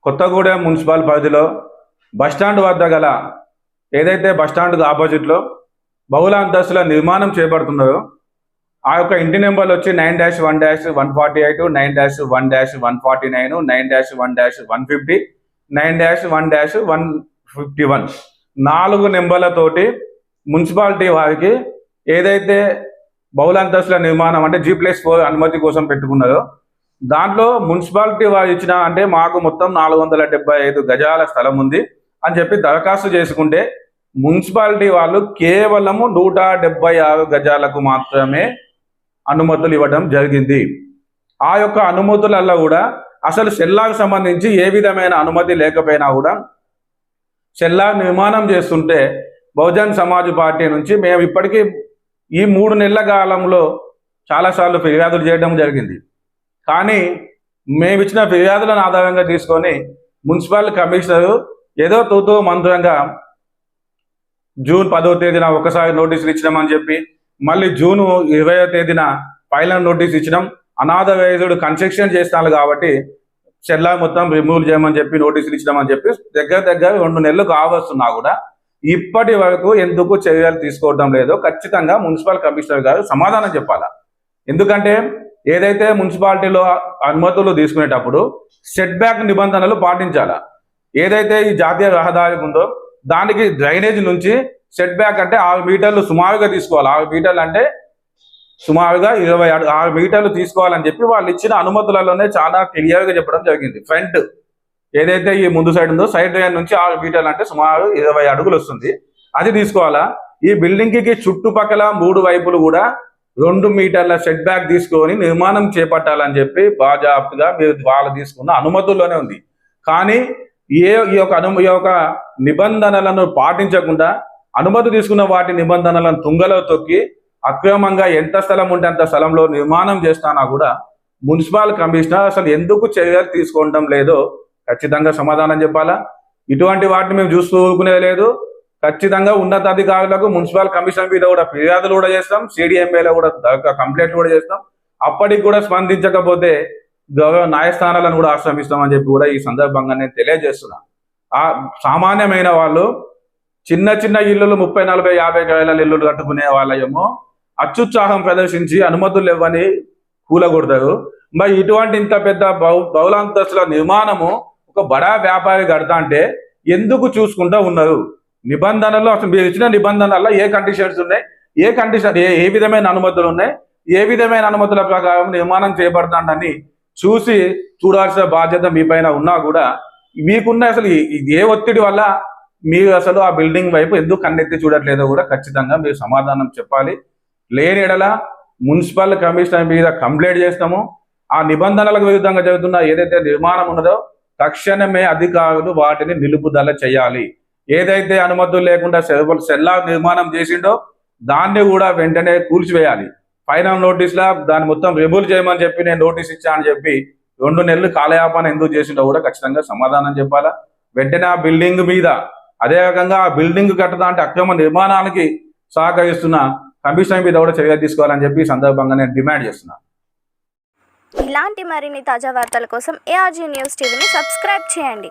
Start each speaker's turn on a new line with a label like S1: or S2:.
S1: Kothagudem municipal పరిధిలో bus stand వద్ద గల ఏదైతే బస్టాండ్కు ఆపోజిట్లో బహుళ అంతస్తుల నిర్మాణం చేపడుతున్నదో ఆ యొక్క ఇంటి నెంబర్లు వచ్చి 9-1-148, 9-1-149, 9-1-150, 9-1-151 4 నెంబర్లతోటి మున్సిపాలిటీ వారికి ఏదైతే బహుళ అంతస్తుల నిర్మాణం అంటే G+4 అనుమతి కోసం పెట్టుకున్నదో దాంట్లో మున్సిపాలిటీ వారు ఇచ్చిన అంటే మాకు మొత్తం 475 గజాల స్థలం ఉంది అని చెప్పి దరఖాస్తు చేసుకుంటే మున్సిపాలిటీ వాళ్ళు కేవలము 176 గజాలకు మాత్రమే అనుమతులు ఇవ్వడం జరిగింది. ఆ యొక్క అనుమతులలో కూడా అసలు సెల్లాకు సంబంధించి ఏ విధమైన అనుమతి లేకపోయినా కూడా సెల్లా నిర్మాణం చేస్తుంటే బహుజన్ సమాజ్ పార్టీ నుంచి మేము ఇప్పటికీ ఈ 3 నెలల కాలంలో చాలాసార్లు ఫిర్యాదులు చేయడం జరిగింది. కానీ మేము ఇచ్చిన ఫిర్యాదులను ఆధారంగా తీసుకొని మున్సిపల్ కమిషనరు ఏదో తూతూ మంత్రంగా జూన్ 10వ తేదీన ఒకసారి నోటీసులు ఇచ్చినామని చెప్పి మళ్ళీ జూన్ 20వ తేదీన ఫైనల్ నోటీస్ ఇచ్చినాం. అనాథరైజ్డ్ కన్స్ట్రక్షన్ చేస్తున్నారు కాబట్టి సెల్లా మొత్తం రిమూవ్ చేయమని చెప్పి నోటీసులు ఇచ్చినామని చెప్పి దగ్గర 2 నెలలు కావస్తున్నా కూడా ఇప్పటి వరకు ఎందుకు చర్యలు తీసుకోవడం లేదో ఖచ్చితంగా మున్సిపల్ కమిషనర్ గారు సమాధానం చెప్పాలా. ఎందుకంటే ఏదైతే మున్సిపాలిటీలో అనుమతులు తీసుకునేటప్పుడు సెట్ బ్యాక్ నిబంధనలు పాటించాలా. ఏదైతే ఈ జాతీయ రహదారి ఉందో దానికి డ్రైనేజ్ నుంచి సెట్ బ్యాక్ అంటే 6 మీటర్లు సుమారుగా తీసుకోవాలి. 6 మీటర్లు అంటే సుమారుగా 26 మీటర్లు తీసుకోవాలని చెప్పి వాళ్ళు ఇచ్చిన అనుమతులలోనే చాలా క్లియర్గా చెప్పడం జరిగింది. ఫ్రంట్ ఏదైతే ఈ ముందు సైడ్ ఉందో సైడ్ డ్రైన్ నుంచి 6 మీటర్లు అంటే సుమారు 20 అడుగులు వస్తుంది, అది తీసుకోవాలా. ఈ బిల్డింగ్కి చుట్టుపక్కల 3 వైపులు కూడా 2 మీటర్ల సెట్ బ్యాక్ తీసుకొని నిర్మాణం చేపట్టాలని చెప్పి బాజాప్తుగా మీరు వాళ్ళు తీసుకున్న అనుమతుల్లోనే ఉంది. కానీ ఈ యొక్క నిబంధనలను పాటించకుండా అనుమతి తీసుకున్న వాటి నిబంధనలను తుంగలో తొక్కి అక్రమంగా ఎంత స్థలం ఉంటే అంత స్థలంలో నిర్మాణం చేస్తానా కూడా మున్సిపల్ కమిషనర్ అసలు ఎందుకు చర్యలు తీసుకోవడం లేదో ఖచ్చితంగా సమాధానం చెప్పాలా. ఇటువంటి వాటిని మేము చూసుకునేది లేదు. ఖచ్చితంగా ఉన్నతాధికారులకు మున్సిపల్ కమిషన్ మీద కూడా ఫిర్యాదులు కూడా చేస్తాం, CDMAలో కూడా కంప్లైంట్లు కూడా చేస్తాం. అప్పటికి కూడా స్పందించకపోతే గౌరవ న్యాయస్థానాలను కూడా ఆశ్రమిస్తామని చెప్పి కూడా ఈ సందర్భంగా నేను తెలియజేస్తున్నా. ఆ సామాన్యమైన వాళ్ళు చిన్న చిన్న ఇల్లులు 30-40-50 గజాల ఇల్లులు కట్టుకునే వాళ్ళేమో అత్యుత్సాహం ప్రదర్శించి అనుమతులు ఇవ్వని కూలగొడతారు. మరి ఇటువంటి ఇంత పెద్ద బహుళాంతస్తుల నిర్మాణము ఒక బడా వ్యాపారి కడతా అంటే ఎందుకు చూసుకుంటూ ఉన్నారు? నిబంధనలు అసలు మీరు ఇచ్చిన నిబంధనల్లో ఏ కండిషన్స్ ఉన్నాయి, ఏ విధమైన అనుమతులు ఉన్నాయి, ఏ విధమైన అనుమతుల ప్రకారం నిర్మాణం చేయబడతాడని చూడాల్సిన బాధ్యత మీ పైన ఉన్నా కూడా మీకున్న అసలు ఏ ఒత్తిడి వల్ల మీరు అసలు ఆ బిల్డింగ్ వైపు ఎందుకు కన్నెత్తి చూడట్లేదో కూడా ఖచ్చితంగా మీరు సమాధానం చెప్పాలి. లేని ఎడల మున్సిపల్ కమిషనర్ మీద కంప్లైంట్ చేస్తాము. ఆ నిబంధనలకు విరుద్ధంగా జరుగుతున్న ఏదైతే నిర్మాణం ఉన్నదో తక్షణమే అధికారులు వాటిని నిలుపుదల చేయాలి. ఏదైతే అనుమతులు లేకుండా సెల్లా నిర్మాణం చేసిండో దాన్ని కూడా వెంటనే కూల్చివేయాలి. ఫైనల్ నోటీస్లా దాన్ని మొత్తం రిమూవ్ చేయమని చెప్పి నేను నోటీస్ ఇచ్చా అని చెప్పి 2 నెలలు కాలయాపన ఎందుకు చేసిండో కూడా ఖచ్చితంగా సమాధానం చెప్పాలా. వెంటనే ఆ బిల్డింగ్ మీద అదే రకంగా ఆ బిల్డింగ్ కట్టదా అంటే అక్రమ నిర్మాణానికి సహకరిస్తున్న కమిషనర్ మీద కూడా చర్య తీసుకోవాలని చెప్పి ఈ సందర్భంగా నేను డిమాండ్ చేస్తున్నా.
S2: ఇలాంటి మరిన్ని తాజా వార్తల కోసం ARG న్యూస్ టీవీని సబ్స్క్రైబ్ చేయండి.